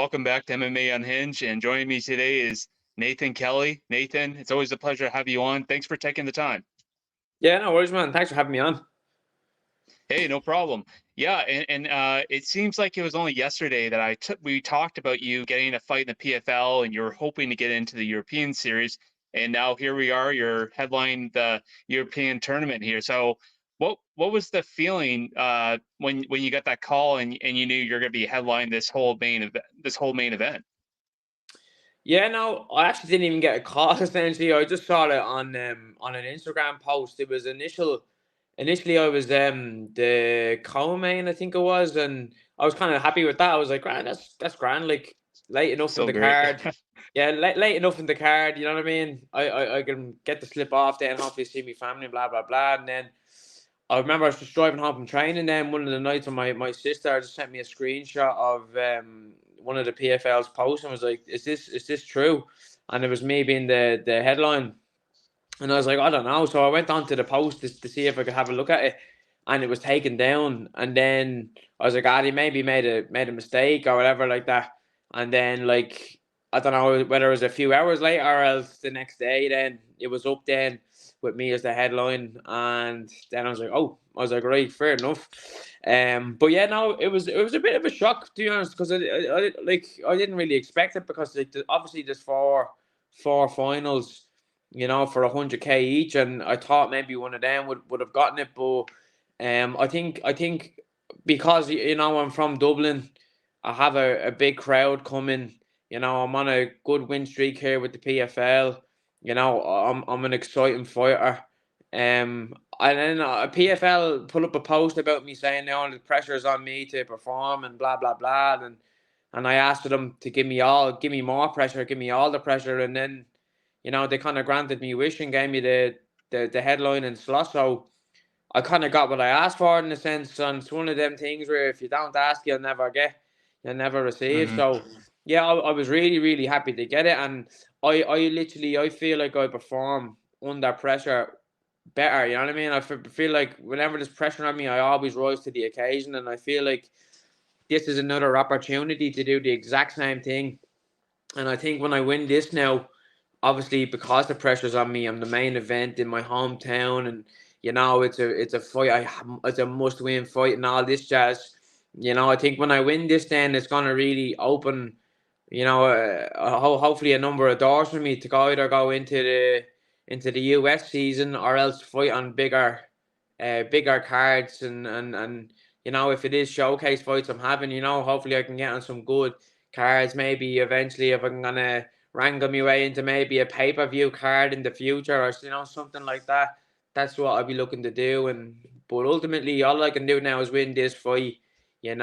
welcome back to MMA Unhinged. And joining me today is Nathan Kelly. Nathan, it's always a pleasure to have you on. Thanks for taking the time. Yeah, no worries, man. Thanks for having me on. Hey, no problem. Yeah, and it seems like it was only yesterday that we talked about you getting a fight in the PFL, and you were hoping to get into the European series. And now here we are. You're headlining the European tournament here. So, what was the feeling when you got that call and you knew you're going to be headlining this whole main event? Yeah, no, I actually didn't even get a call. Essentially, I just saw it on an Instagram post. It was initially I was the co-main, I think it was, and I was kind of happy with that. I was like, grand, that's grand, like late enough in So the great. card. Yeah, late enough in the card. You know what I mean? I can get the slip off then, hopefully see my family, blah blah blah, and then. I remember I was just driving home from training. Then one of the nights, when my sister just sent me a screenshot of one of the PFL's posts and was like, "Is this true?" And it was me being the headline, and I was like, "I don't know." So I went onto the post to see if I could have a look at it, and it was taken down. And then I was like, "Ah, he maybe made a mistake or whatever like that." And then like I don't know whether it was a few hours later or else the next day, then it was up then with me as the headline, and then I was like, right, fair enough. But yeah, no, it was a bit of a shock, to be honest, because I didn't really expect it, because like obviously there's four finals, for 100K each, and I thought maybe one of them would have gotten it, but I think because I'm from Dublin, I have a big crowd coming. I'm on a good win streak here with the PFL. I'm an exciting fighter. And then PFL put up a post about me saying now the pressure is on me to perform and blah blah blah, and I asked them to give me more pressure, give me all the pressure, and then they kind of granted me wish and gave me the headline and slot. So I kind of got what I asked for, in a sense, and it's one of them things where if you don't ask, you'll never receive. Mm-hmm. So yeah, I was really really happy to get it, and I feel like I perform under pressure better. You know what I mean? I feel like whenever there's pressure on me, I always rise to the occasion, and I feel like this is another opportunity to do the exact same thing. And I think when I win this now, obviously because the pressure's on me, I'm the main event in my hometown, and it's a fight. It's a must win fight and all this jazz. I think when I win this, then it's gonna really open, hopefully a number of doors for me to either go into the US season or else fight on bigger cards, and if it is showcase fights I'm having, hopefully I can get on some good cards. Maybe eventually if I'm gonna wrangle my way into maybe a pay-per-view card in the future, or something like that. That's what I'll be looking to do. But ultimately all I can do now is win this fight, and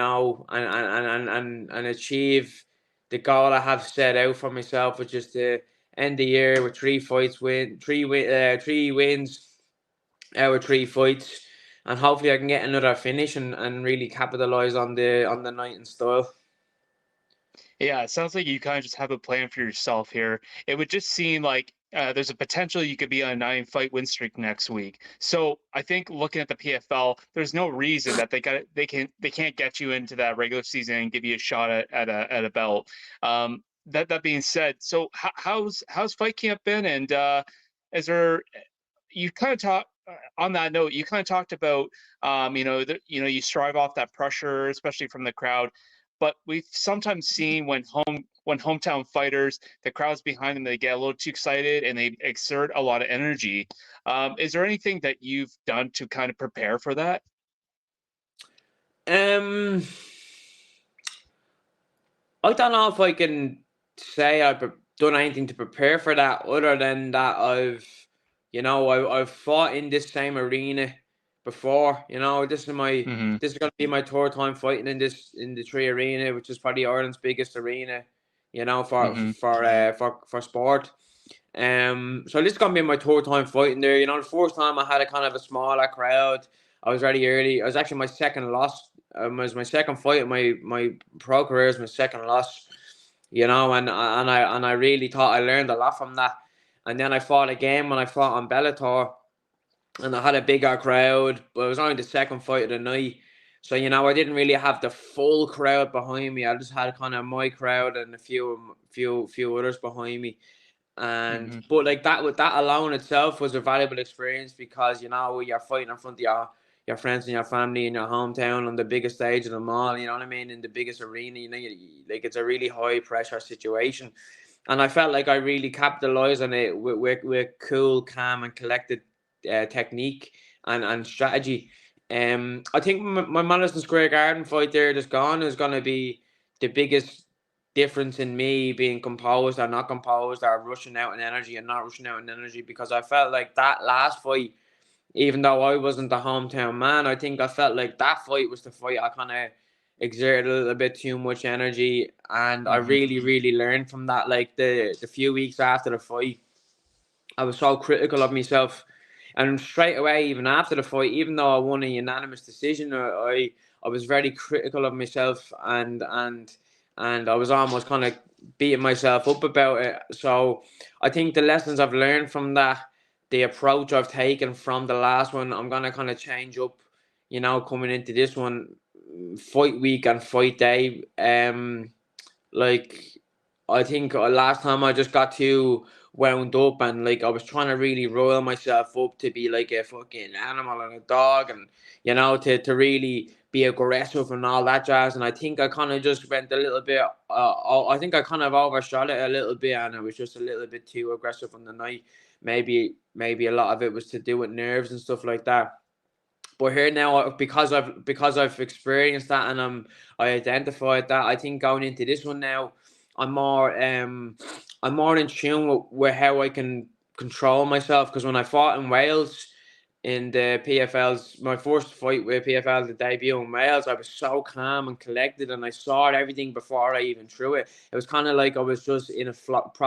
achieve the goal I have set out for myself, which is to end the year with three wins out of three fights, and hopefully I can get another finish and really capitalize on the night in style. Yeah, it sounds like you kind of just have a plan for yourself here. It would just seem like there's a potential you could be on a 9-fight win streak next week. So I think looking at the PFL, there's no reason that they can't get you into that regular season and give you a shot at a belt. That being said, so how's fight camp been? And is there you kind of talk on that note, you kind of talked about you strive off that pressure, especially from the crowd. But we've sometimes seen when hometown fighters, the crowds behind them, they get a little too excited and they exert a lot of energy. Is there anything that you've done to kind of prepare for that? I don't know if I can say I've done anything to prepare for that, other than that I've fought in this same arena before. Hmm. This is going to be my third time fighting in the Tree Arena, which is probably Ireland's biggest arena. Hmm. For sport. So this is gonna be my third time fighting there. The first time I had a kind of a smaller crowd. I was ready early. It was actually my second loss. It was my second fight. My pro career is my second loss. And I really thought I learned a lot from that. And then I fought again when I fought on Bellator, and I had a bigger crowd, but it was only the second fight of the night. So, I didn't really have the full crowd behind me. I just had kind of my crowd and a few others behind me. And Hmm. but like that, with that alone itself was a valuable experience, because you're fighting in front of your friends and your family in your hometown on the biggest stage of them all. You know what I mean? In the biggest arena. Like, it's a really high pressure situation, and I felt like I really capitalized on it with cool, calm, and collected technique and strategy. I think my Madison Square Garden fight there just gone is going to be the biggest difference in me being composed or not composed, or rushing out in energy and not rushing out in energy, because I felt like that last fight, even though I wasn't the hometown man, I think I felt like that fight was the fight I kind of exerted a little bit too much energy, and I Hmm. really, really learned from that. Like, the few weeks after the fight, I was so critical of myself, and straight away, even after the fight, even though I won a unanimous decision, I was very critical of myself, and I was almost kind of beating myself up about it. So I think the lessons I've learned from that, the approach I've taken from the last one, I'm gonna kind of change up, coming into this one, fight week and fight day. Like, I think last time I just got too wound up, and like I was trying to really roil myself up to be like a fucking animal and a dog, and to really be aggressive and all that jazz. And I think I kind of just went a little bit. I think I kind of overshot it a little bit, and it was just a little bit too aggressive on the night. Maybe a lot of it was to do with nerves and stuff like that. But here now, because I've experienced that, and I identified that, I think going into this one now, I'm more um I'm more in tune with how I can control myself. Because when I fought in Wales in the PFL's, my first fight with PFL, the debut in Wales, I was so calm and collected, and I saw everything before I even threw it. It was kind of like I was just in a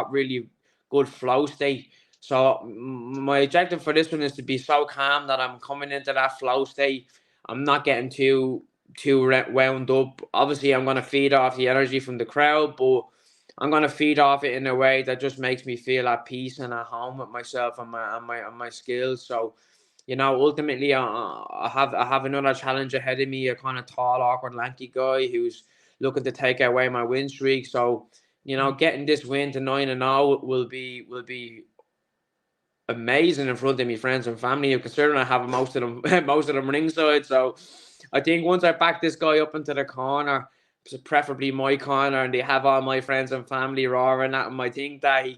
really good flow state. So my objective for this one is to be so calm that I'm coming into that flow state. I'm not getting too wound up. Obviously, I'm going to feed off the energy from the crowd, but I'm going to feed off it in a way that just makes me feel at peace and at home with myself and my skills. So, ultimately, I have another challenge ahead of me. A kind of tall, awkward, lanky guy who's looking to take away my win streak. So, getting this win to 9-0 will be amazing in front of my friends and family, considering I have most of them most of them ringside. So I think once I back this guy up into the corner, preferably my corner, and they have all my friends and family roaring at him, I think that he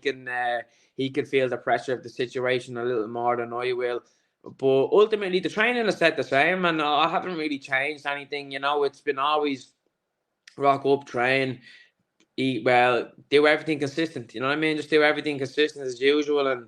can feel the pressure of the situation a little more than I will. But ultimately, the training is set the same, and I haven't really changed anything. It's been always rock up, train, eat well, do everything consistent. You know what I mean? Just do everything consistent as usual, and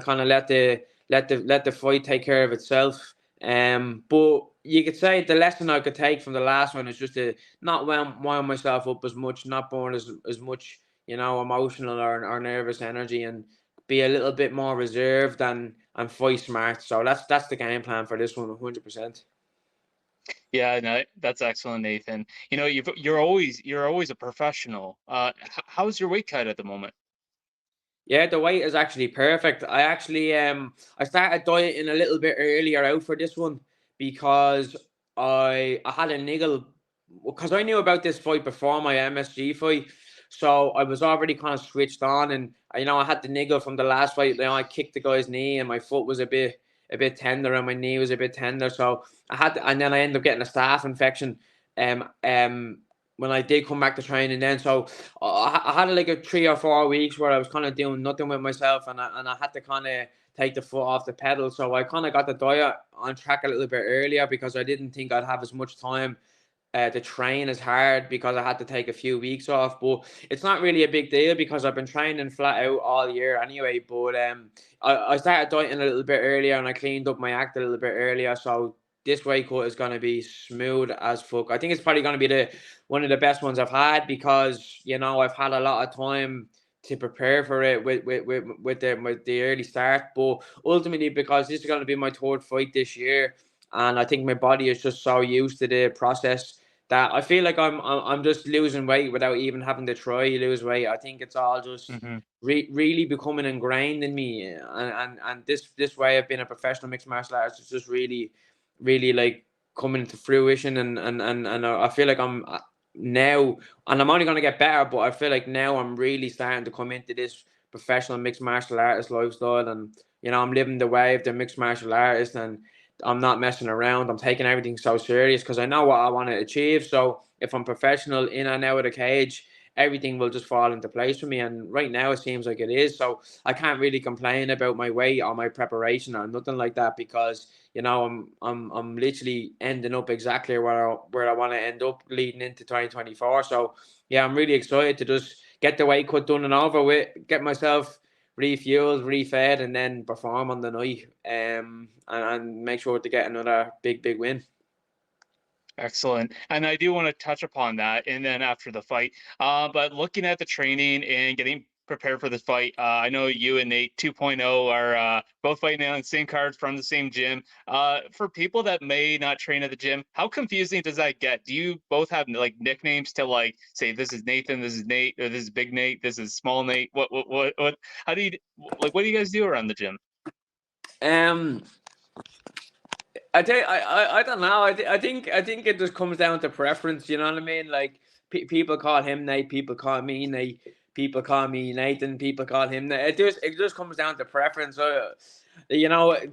kind of let the fight take care of itself. But you could say the lesson I could take from the last one is just to not wind myself up as much, not burn as much, emotional or nervous energy, and be a little bit more reserved and fight smart. So that's the game plan for this one, 100%. Yeah, no, that's excellent, Nathan. You're always a professional. How's your weight cut at the moment? Yeah, the weight is actually perfect. I started dieting a little bit earlier out for this one, because I had a niggle, because I knew about this fight before my MSG fight. So I was already kind of switched on, and I had the niggle from the last fight. I kicked the guy's knee, and my foot was a bit tender, and my knee was a bit tender. So and then I ended up getting a staph infection. Um um when I did come back to training then. So I had like a 3 or 4 weeks where I was kind of doing nothing with myself, and I had to kind of take the foot off the pedal. So I kind of got the diet on track a little bit earlier, because I didn't think I'd have as much time to train as hard, because I had to take a few weeks off. But it's not really a big deal, because I've been training flat out all year anyway. But I started dieting a little bit earlier, and I cleaned up my act a little bit earlier. So this weight cut is going to be smooth as fuck. I think it's probably going to be the one of the best ones I've had, because I've had a lot of time to prepare for it with the early start. But ultimately, because this is going to be my third fight this year, and I think my body is just so used to the process that I feel like I'm just losing weight without even having to try lose weight. I think it's all just Hmm. really becoming ingrained in me, and this way of being a professional mixed martial artist is just really, really like coming to fruition, and I feel like I'm now, and I'm only going to get better, but I feel like now I'm really starting to come into this professional mixed martial artist lifestyle, and I'm living the way of the mixed martial artist, and I'm not messing around. I'm taking everything so serious because I know what I want to achieve. So if I'm professional in and out of the cage, everything will just fall into place for me. And right now it seems like it is. So I can't really complain about my weight or my preparation or nothing like that, because I'm literally ending up exactly where I want to end up leading into 2024. So yeah, I'm really excited to just get the weight cut done and over with, get myself refueled, refed, and then perform on the night, and make sure to get another big win. Excellent. And I do want to touch upon that and then after the fight. But looking at the training and getting prepared for the fight, I know you and Nate 2.0 are both fighting on the same card from the same gym. For people that may not train at the gym, how confusing does that get? Do you both have like nicknames to like say this is Nathan, this is Nate, or this is Big Nate, this is Small Nate? What how do you like what do you guys do around the gym? Um, I tell you, I don't know. I think it just comes down to preference. You know what I mean? Like people call him Nate, people call me Nate, people call me Nathan, people call him Nate. It just comes down to preference.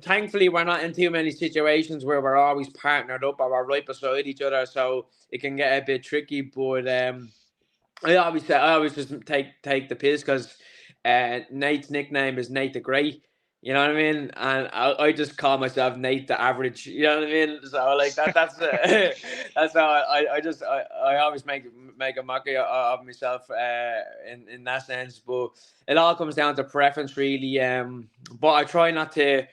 Thankfully we're not in too many situations where we're always partnered up or we're right beside each other, so it can get a bit tricky. But I always just take the piss because Nate's nickname is Nate the Great. You know what I mean? And I just call myself Nate the Average. You know what I mean? So like that. That's that's how I always make a mockery of myself in that sense. But it all comes down to preference, really. But I try not to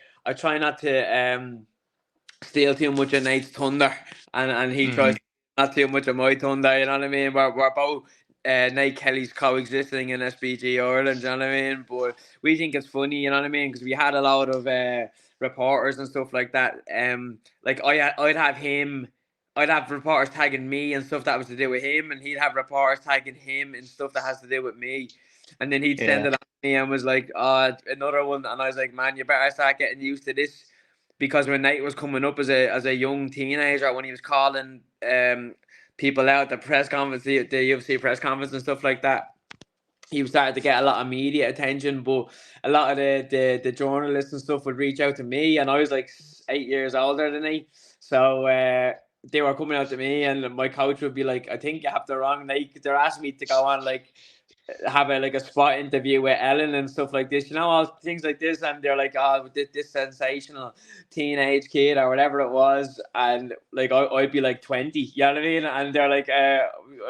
steal too much of Nate's thunder, and he tries Hmm. to not too much of my thunder. You know what I mean? We're both Nate Kelly's coexisting in SBG Ireland. You know what I mean? But we think it's funny. You know what I mean? Because we had a lot of reporters and stuff like that. Like I'd have him. I'd have reporters tagging me and stuff that was to do with him, and he'd have reporters tagging him and stuff that has to do with me. And then he'd send Yeah. it on me and was like, "Oh, another one." And I was like, "Man, you better start getting used to this." Because when Nate was coming up as a young teenager, when he was calling people out at the press conference, the UFC press conference and stuff like that, he was starting to get a lot of media attention. But a lot of the journalists and stuff would reach out to me, and I was like 8 years older than he, so they were coming out to me, and my coach would be like, "I think you have the wrong Nate." They're asking me to go on like have a spot interview with Ellen and stuff like this, all things like this, and they're like, "Oh, this sensational teenage kid or whatever it was," and like I'd be like 20, you know what I mean? And they're like,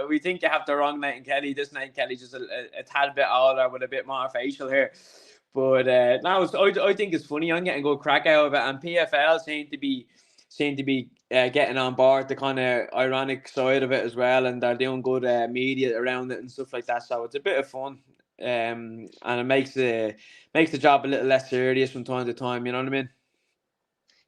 "We think you have the wrong Nathan Kelly. This Nathan Kelly's just a tad bit older with a bit more facial hair." But no, I think it's funny. I'm getting good crack out of it, and PFL seem to be getting on board the kind of ironic side of it as well, and they're doing good media around it and stuff like that. So it's a bit of fun, and it makes the job a little less serious from time to time. You know what I mean?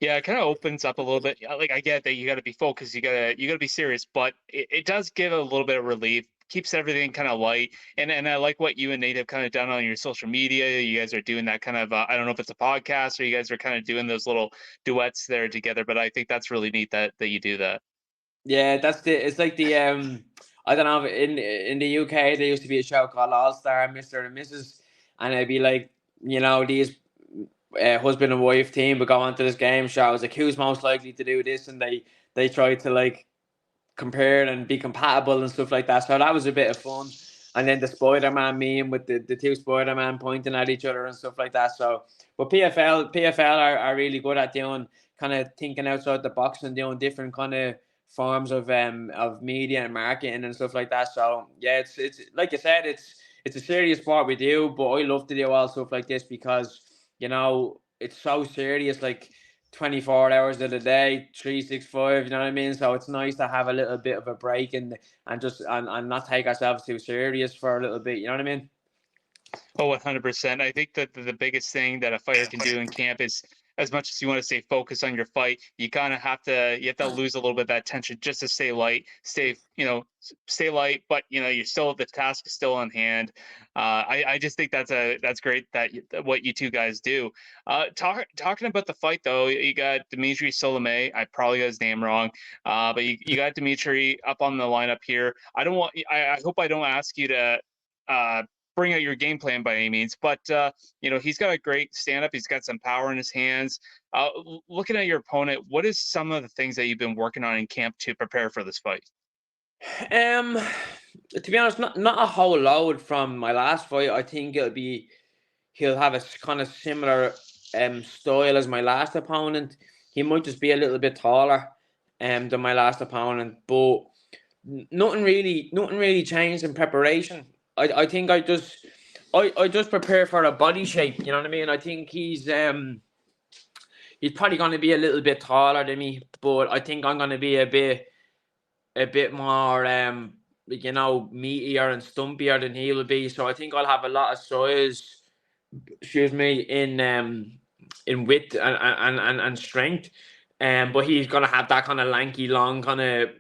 Yeah, it kind of opens up a little bit. Like I get that you got to be focused, you got to be serious, but it does give a little bit of relief. Keeps everything kind of light, and I like what you and Nate have kind of done on your social media. You guys are doing that kind of I don't know if it's a podcast or you guys are kind of doing those little duets there together. But I think that's really neat that you do that. Yeah, it's like the I don't know, in the UK there used to be a show called All Star, Mr. and Mrs. And it'd be like, these husband and wife team would go onto this game show. It's like, who's most likely to do this, and they try to like compare and be compatible and stuff like that. So that was a bit of fun. And then the Spider-Man meme with the two Spider-Man pointing at each other and stuff like that. So, but PFL are really good at doing kind of thinking outside the box and doing different kind of forms of media and marketing and stuff like that. So yeah, it's like I said, it's a serious part we do, but I love to do all stuff like this because it's so serious. Like 24 hours of the day, 365, you know what I mean? So it's nice to have a little bit of a break and just and not take ourselves too serious for a little bit, you know what I mean? Oh, 100%. I think that the biggest thing that a fighter can do in camp is as much as you want to stay focused on your fight, you kind of have to lose a little bit of that tension just to stay light, stay light, but you're still, the task is still on hand. I just think that's great that what you two guys do. Talking about the fight though, you got Dimitry Solimeis. I probably got his name wrong, but you got Dimitry up on the lineup here. I hope I don't ask you to uh, bring out your game plan by any means, but he's got a great stand up. He's got some power in his hands. Looking at your opponent, what is some of the things that you've been working on in camp to prepare for this fight? Um, to be honest, not a whole load from my last fight. I think he'll have a kind of similar style as my last opponent. He might just be a little bit taller than my last opponent, but nothing really changed in preparation. I think I just prepare for a body shape. You know what I mean? I think he's probably going to be a little bit taller than me, but I think I'm going to be a bit more meatier and stumpier than he will be. So I think I'll have a lot of size, excuse me, in width and strength. But he's gonna have that kind of lanky, long kind of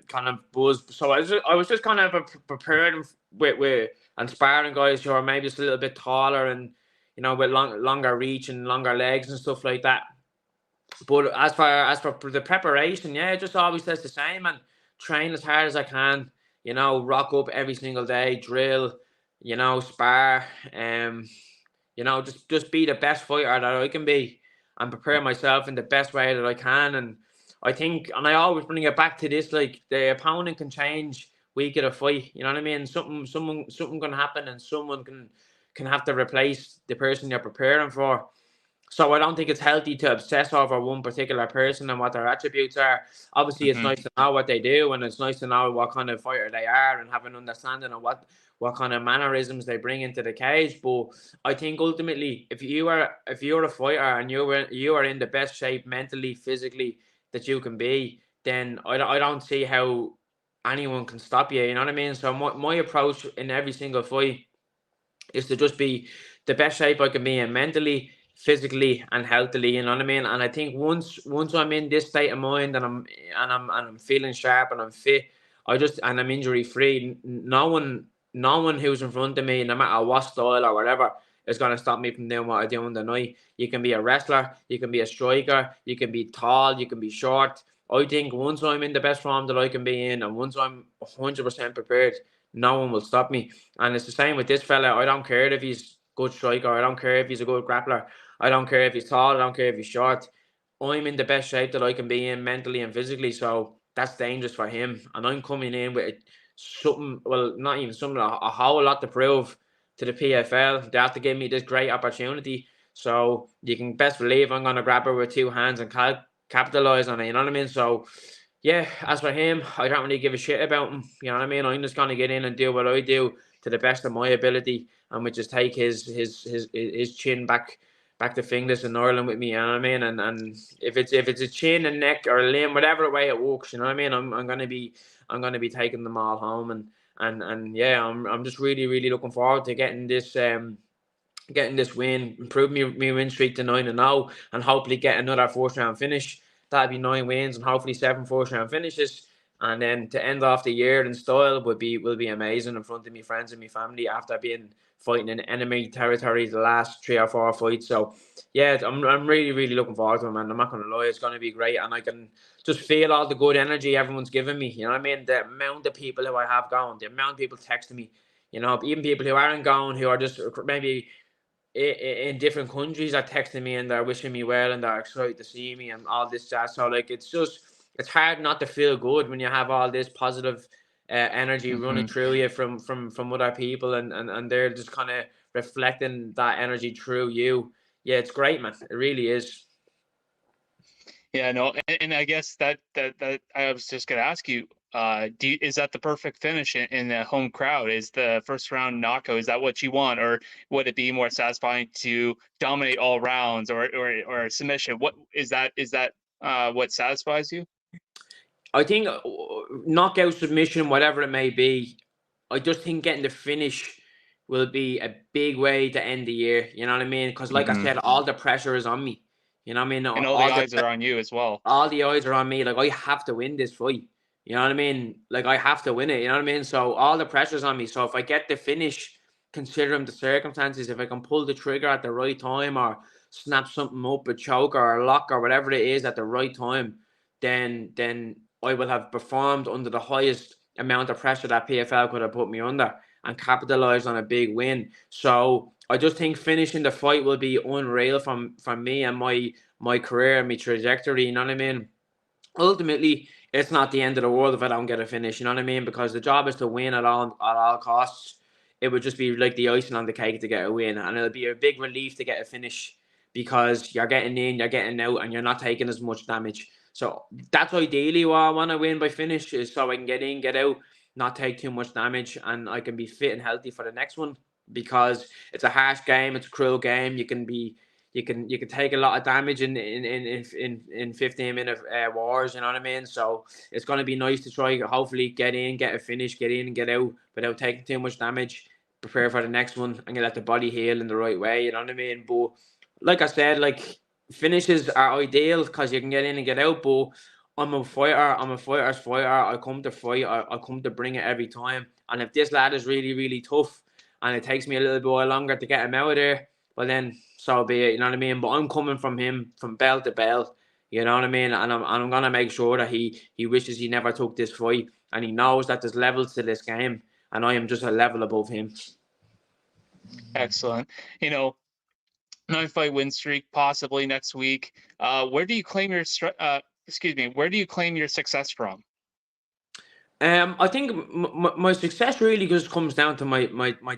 buzz. So I was just kind of prepared with and sparring guys who are maybe just a little bit taller and with longer reach and longer legs and stuff like that. But as for the preparation, yeah, it just always says the same, and train as hard as I can. Rock up every single day, drill, spar, just be the best fighter that I can be, and prepare myself in the best way that I can. And I think, and I always bring it back to this, like the opponent can change week of the fight. You know what I mean? Something can happen, and someone can have to replace the person you're preparing for. So I don't think it's healthy to obsess over one particular person and what their attributes are. Obviously, it's Hmm. nice to know what they do, and it's nice to know what kind of fighter they are, and have an understanding of what kind of mannerisms they bring into the cage. But I think ultimately, if you're a fighter and you are in the best shape mentally, physically that you can be, then I don't see how anyone can stop you. You know what I mean? So my approach in every single fight is to just be the best shape I can be in mentally, physically, and healthily. You know what I mean? And I think once I'm in this state of mind, and I'm feeling sharp and I'm fit, and I'm injury free. No one who's in front of me, no matter what style or whatever, is going to stop me from doing what I do in the night. You can be a wrestler, you can be a striker, you can be tall, you can be short. I think once I'm in the best form that I can be in, and once I'm 100% prepared, no one will stop me. And it's the same with this fella. I don't care if he's good striker. I don't care if he's a good grappler. I don't care if he's tall. I don't care if he's short. I'm in the best shape that I can be in mentally and physically. So that's dangerous for him. And I'm coming in with something, well, not even something, a whole lot to prove to the PFL. They have to give me this great opportunity. So you can best believe I'm going to grab her with two hands and capitalize on it. You know what I mean? So yeah, as for him, I don't really give a shit about him. You know what I mean? I'm just gonna get in and do what I do to the best of my ability, and we just take his chin back to fingers in Ireland with me. You know what I mean? And if it's a chin and neck or a limb, whatever way it works, you know what I mean? I'm gonna be taking them all home, and yeah, I'm just really really looking forward to getting this win, improve me win streak to 9-0, and hopefully get another first round finish. That'd be 9 wins and hopefully 7 first round finishes. And then to end off the year in style will be amazing in front of me friends and my family after being fighting in enemy territory the last 3 or 4 fights. So yeah, I'm really really looking forward to it, man. I'm not gonna lie, it's gonna be great, and I can just feel all the good energy everyone's giving me. You know what I mean? The amount of people who I have going, the amount of people texting me. Even people who aren't going, who are just maybe in different countries are texting me and they're wishing me well and they're excited to see me and all this jazz. So like it's hard not to feel good when you have all this positive energy running Hmm. through you from other people, and they're just kind of reflecting that energy through you. Yeah, it's great, man. It really is. Yeah, no, and I guess that I was just gonna ask you, is that the perfect finish in the home crowd? Is the first round knockout, is that what you want, or would it be more satisfying to dominate all rounds, or submission? What is that what satisfies you? I think knockout submission, whatever it may be, I just think getting the finish will be a big way to end the year. You know what I mean? Because like I Hmm. said, all the pressure is on me. You know what I mean? And all the eyes are on you as well. All the eyes are on me. Like, I have to win this fight. You know what I mean? Like, I have to win it. You know what I mean? So all the pressure's on me. So if I get the finish, considering the circumstances, if I can pull the trigger at the right time or snap something up, a choke or a lock or whatever it is at the right time, then I will have performed under the highest amount of pressure that PFL could have put me under and capitalized on a big win. So I just think finishing the fight will be unreal from me and my career and my trajectory. You know what I mean? Ultimately, it's not the end of the world if I don't get a finish. You know what I mean? Because the job is to win at all costs. It would just be like the icing on the cake to get a win, and it'll be a big relief to get a finish because you're getting in, you're getting out, and you're not taking as much damage. So that's ideally what I want to win by finish, is so I can get in, get out, not take too much damage, and I can be fit and healthy for the next one. Because it's a harsh game, it's a cruel game. You can take a lot of damage in 15-minute wars. You know what I mean? So it's going to be nice to try, hopefully get in, get a finish, get in and get out without taking too much damage. Prepare for the next one and let the body heal in the right way. You know what I mean? But like I said, like, finishes are ideal because you can get in and get out. But I'm a fighter. I'm a fighter's fighter. I come to fight. I come to bring it every time. And if this lad is really, really tough and it takes me a little bit longer to get him out of there, well then so be it. You know what I mean? But I'm coming from him from bell to bell. You know what I mean? And I'm gonna make sure that he wishes he never took this fight, and he knows that there's levels to this game, and I am just a level above him. Excellent. You know, 9 fight win streak possibly next week. Where do you claim your excuse me? Where do you claim your success from? I think my success really just comes down to my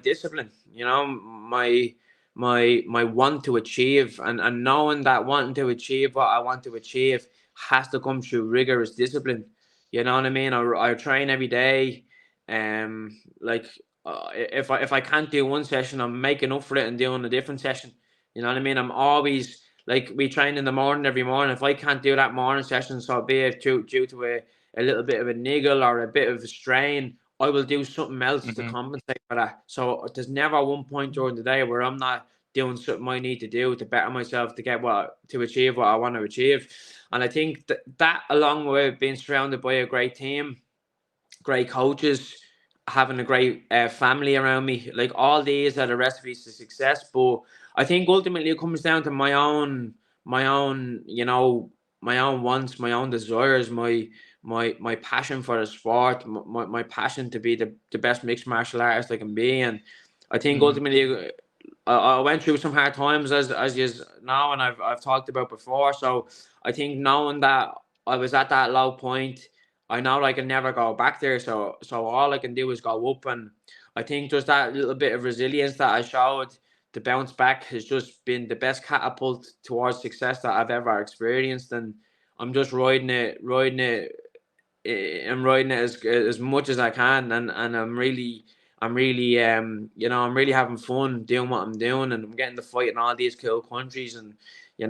discipline. You know, my want to achieve, and knowing that wanting to achieve what I want to achieve has to come through rigorous discipline. You know what I mean? I train every day. Like, if I can't do one session, I'm making up for it and doing a different session. You know what I mean? I'm always, like, we train in the morning every morning. If I can't do that morning session, so be it due to a little bit of a niggle or a bit of a strain, I will do something else to Hmm. compensate for that. So there's never one point during the day where I'm not doing something I need to do to better myself to achieve what I want to achieve. And I think that along with being surrounded by a great team, great coaches, having a great family around me, like, all these are the recipes to success. But I think ultimately it comes down to my own, my own wants, my own desires, my passion for the sport, my passion to be the best mixed martial artist I can be. And I think Hmm. ultimately I went through some hard times, as you know, and I've talked about before. So I think knowing that I was at that low point, I know I can never go back there. So all I can do is go up. And I think just that little bit of resilience that I showed to bounce back has just been the best catapult towards success that I've ever experienced. And I'm just riding it as much as I can. And I'm really I'm really having fun doing what I'm doing, and I'm getting to fight in all these cool countries. And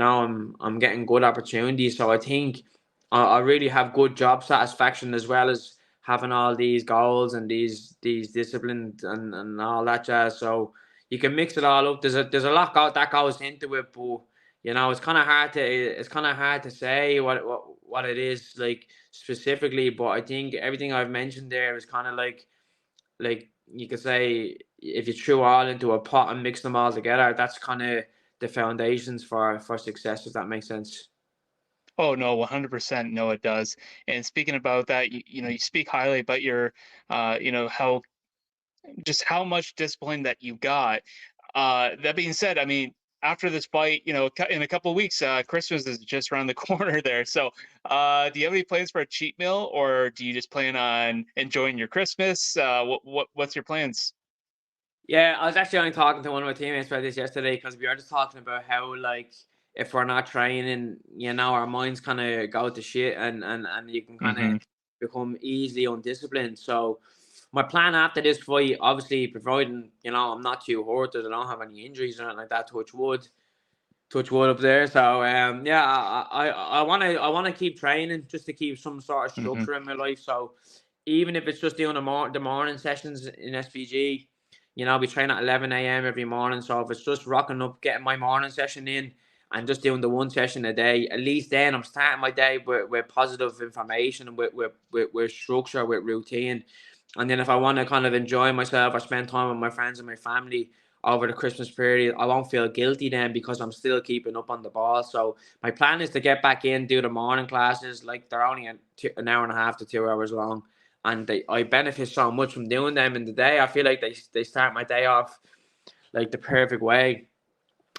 I'm getting good opportunities. So I think I really have good job satisfaction, as well as having all these goals and these disciplines and all that jazz. So you can mix it all up. There's a lot that goes into it. But it's kind of hard to say what it is, like, specifically. But I think everything I've mentioned there is kind of like you could say, if you threw all into a pot and mix them all together, that's kind of the foundations for success, if that makes sense. Oh no, 100% no, it does. And speaking about that, you speak highly about your, how just how much discipline that you got. That being said, I mean, after this fight, in a couple of weeks, Christmas is just around the corner there. So, do you have any plans for a cheat meal, or do you just plan on enjoying your Christmas? What's your plans? Yeah, I was actually only talking to one of my teammates about this yesterday, because we were just talking about how, like, if we're not training, our minds kind of go to shit, and you can kind of Hmm. become easily undisciplined. So my plan after this fight, obviously, providing I'm not too hurt, that I don't have any injuries or anything like that, touch wood up there. So yeah, I want to keep training, just to keep some sort of Hmm. structure in my life. So even if it's just doing the morning sessions in SPG, we train at 11 a.m. every morning. So if it's just rocking up, getting my morning session in, and just doing the one session a day, at least then I'm starting my day with positive information and with structure, with routine. And then if I want to kind of enjoy myself or spend time with my friends and my family over the Christmas period, I won't feel guilty then because I'm still keeping up on the ball. So my plan is to get back in, do the morning classes. Like they're only an hour and a half to 2 hours long. And I benefit so much from doing them in the day. I feel like they start my day off like the perfect way,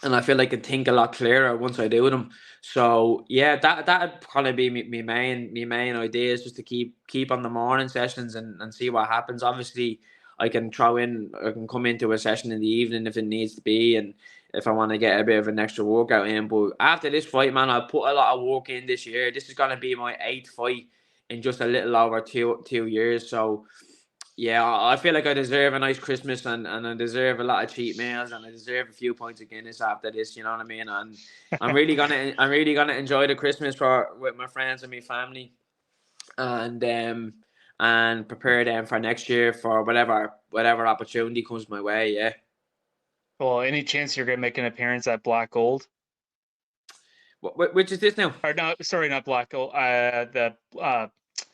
and I feel like I can think a lot clearer once I do them. So yeah, that'd probably be my main idea is just to keep on the morning sessions and see what happens. Obviously, I can come into a session in the evening if it needs to be, and if I want to get a bit of an extra workout in. But after this fight, man, I put a lot of work in this year. This is gonna be my 8th fight in just a little over two years. So yeah, I feel like I deserve a nice Christmas, and I deserve a lot of cheap meals, and I deserve a few points of Guinness after this. You know what I mean? And I'm really gonna enjoy the Christmas with my friends and my family, and prepare them for next year for whatever opportunity comes my way. Yeah. Well, any chance you're gonna make an appearance at Black Gold? Which is this now? Or not? Sorry, not Black Gold. The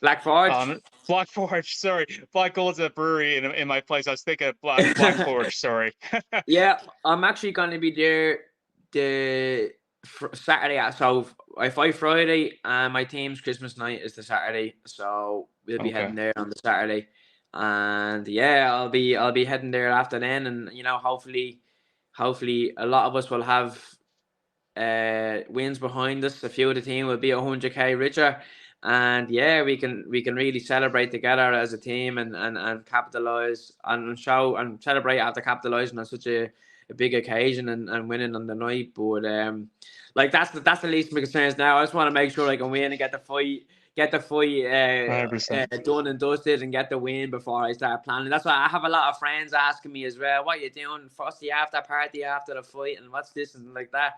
Black Forge. Black Forge. Sorry, Black Gold's a brewery in my place. I was thinking of Black Forge. Sorry. Yeah, I'm actually going to be there the Saturday. So I fight Friday, and my team's Christmas night is the Saturday. So we'll be Okay. heading there on the Saturday, and yeah, I'll be heading there after then, and hopefully a lot of us will have wins behind us. A few of the team will be 100k richer, and yeah, we can really celebrate together as a team and capitalize and show and celebrate after capitalizing on such a big occasion and winning on the night. But like that's the least of my concerns now. I just want to make sure I can win and get the fight. 100%. Done and dusted and get the win before I start planning. That's why I have a lot of friends asking me as well, what you doing? What's the after party after the fight and what's this and like that.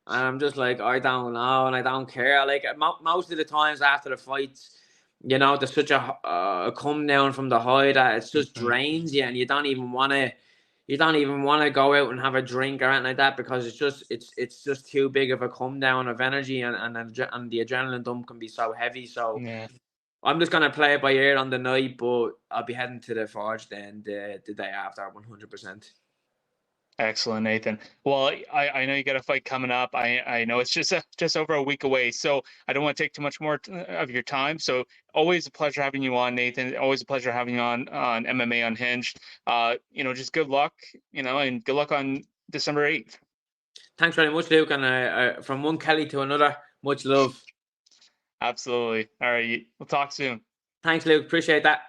And I'm just like, I don't know, and I don't care. Like most of the times after the fights, there's such a come down from the high that it just drains you, and you don't even want to go out and have a drink or anything like that because it's just too big of a come down of energy, and the adrenaline dump can be so heavy. So Yeah. I'm just gonna play it by ear on the night, but I'll be heading to the Forge then the day after, 100%. Excellent, Nathan. Well, I know you got a fight coming up. I know it's just over a week away, so I don't want to take too much more of your time. So always a pleasure having you on, Nathan. Always a pleasure having you on MMA Unhinged. Just good luck, and good luck on December 8th. Thanks very much, Luke, and from one Kelly to another, much love. Absolutely. All right, we'll talk soon. Thanks, Luke. Appreciate that.